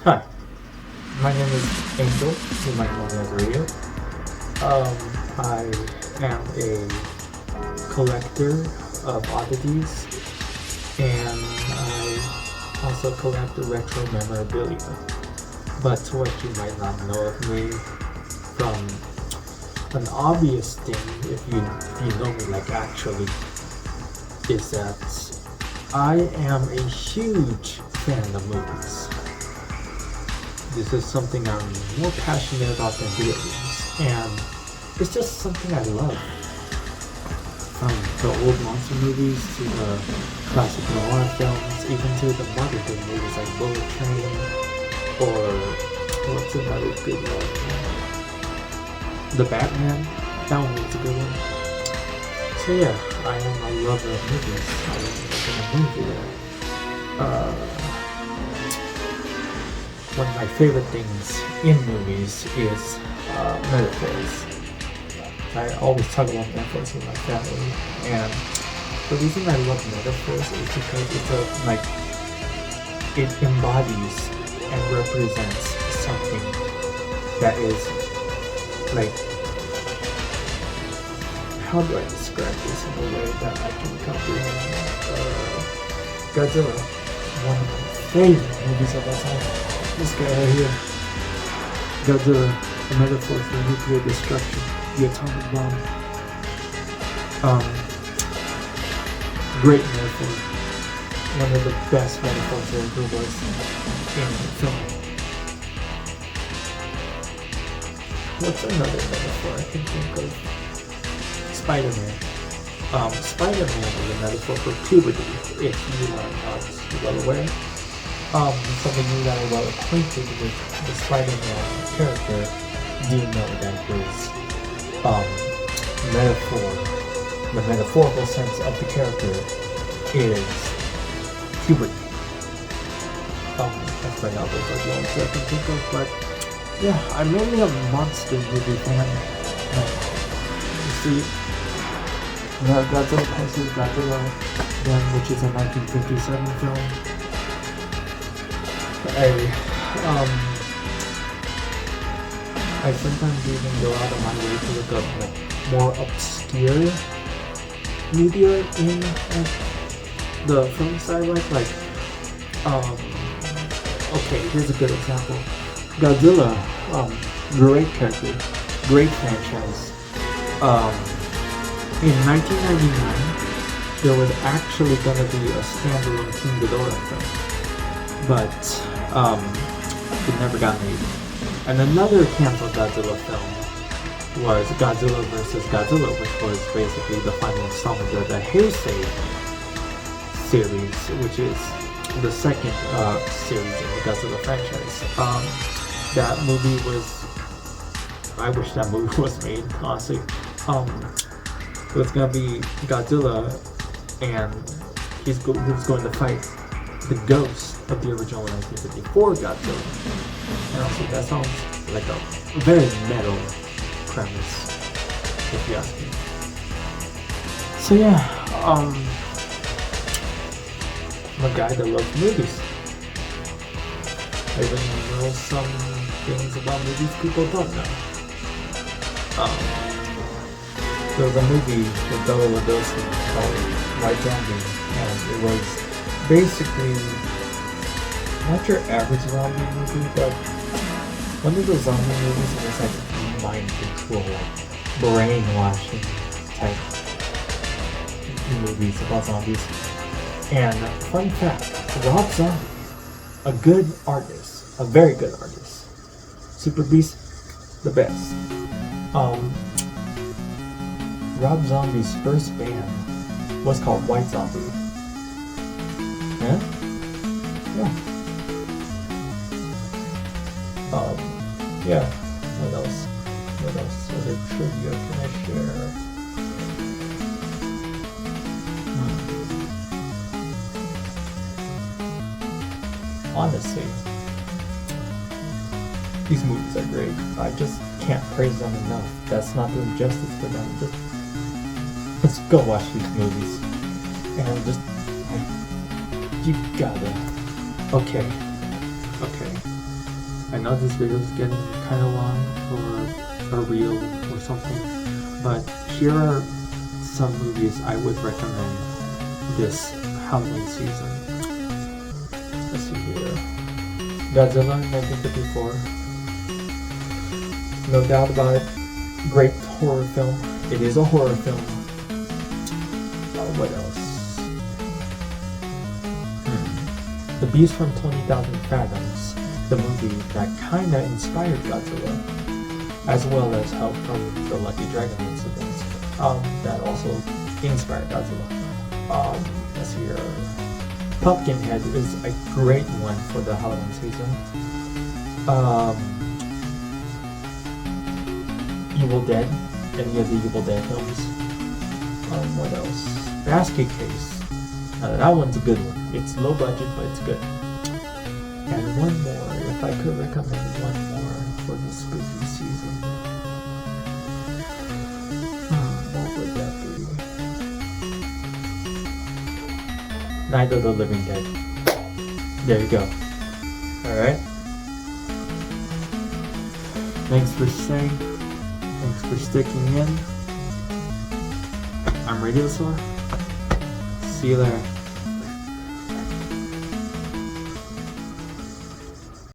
Hi, my name is Angel. You might know me as Radio. I am a collector of oddities, and I also collect retro memorabilia. But what you might not know of me from an obvious thing, if you know me like actually, is that I am a huge fan of movies. This is something I'm more passionate about than video games, and it's just something I love. From the old monster movies to the classic noir films, even to the modern day movies like Bullet Train, or what's another good one? The Batman, that one was a good one. So yeah, I am a lover of movies. I am a movie there. One of my favorite things in movies is metaphors. I always talk about metaphors with my family, and the reason I love metaphors is because it embodies and represents something that is like, how do I describe this in a way that I can comprehend? Godzilla, one of my favorite movies of all time. This guy right here, Godzilla, a metaphor for nuclear destruction, the atomic bomb. Great metaphor. One of the best metaphors there ever was in film. What's another metaphor I can think of? Spider-Man. Spider-Man is a metaphor for puberty, if you are not well aware. Some of you that are well acquainted with the Spider-Man character do know that his the metaphorical sense of the character is puberty. That's right now, those are the only two I can think of, but yeah, I'm mainly a monster movie fan. You see, Godzilla vs. Godzilla, which is a 1957 film. I sometimes even go out of my way to look up like more obscure media in the film side, okay, here's a good example. Godzilla, great character, great franchise. In 1999, there was actually gonna be a standalone King Ghidorah film, but it never got made. And another canceled Godzilla film was Godzilla vs. Godzilla, which was basically the final installment of the Heisei series, which is the second series in the Godzilla franchise. That movie was, I wish that movie was made, honestly. It was gonna be Godzilla, and he was going to fight the ghost of the original 1954 Godzilla. And also, that sounds like a very metal premise, if you ask me. So yeah, I'm a guy that loves movies. I even know some things about movies people don't know. There was a movie with Bela Lugosi called White Zombie, and it was basically not your average zombie movie, but one of those zombie movies that was like mind control, brainwashing type movies about zombies. And fun fact, Rob Zombie, a good artist, a very good artist, Super Beast, the best. Rob Zombie's first band was called White Zombie. Yeah? Yeah. Yeah. What else? What other trivia can I share? Honestly, these movies are great. I just can't praise them enough. That's not doing justice to them. Let's go watch these movies. And you gotta. Okay. I know this video is getting kind of long for a reel or something, but here are some movies I would recommend this Halloween season. Let's see here. Godzilla 1954. No doubt about it. Great horror film. It is a horror film. What else? The Beast from 20,000 Fathoms, the movie that kinda inspired Godzilla, as well as Help from the Lucky Dragon incident, that also inspired Godzilla. Let's see here. Pumpkinhead is a great one for the Halloween season. Evil Dead, any of the Evil Dead films. What else? Basket Case. That one's a good one. It's low budget, but it's good. And one more, if I could recommend one more for the spooky season. What would that be? Night of the Living Dead. There you go. Alright. Thanks for staying. Thanks for sticking in. I'm Radiosaur. See you there.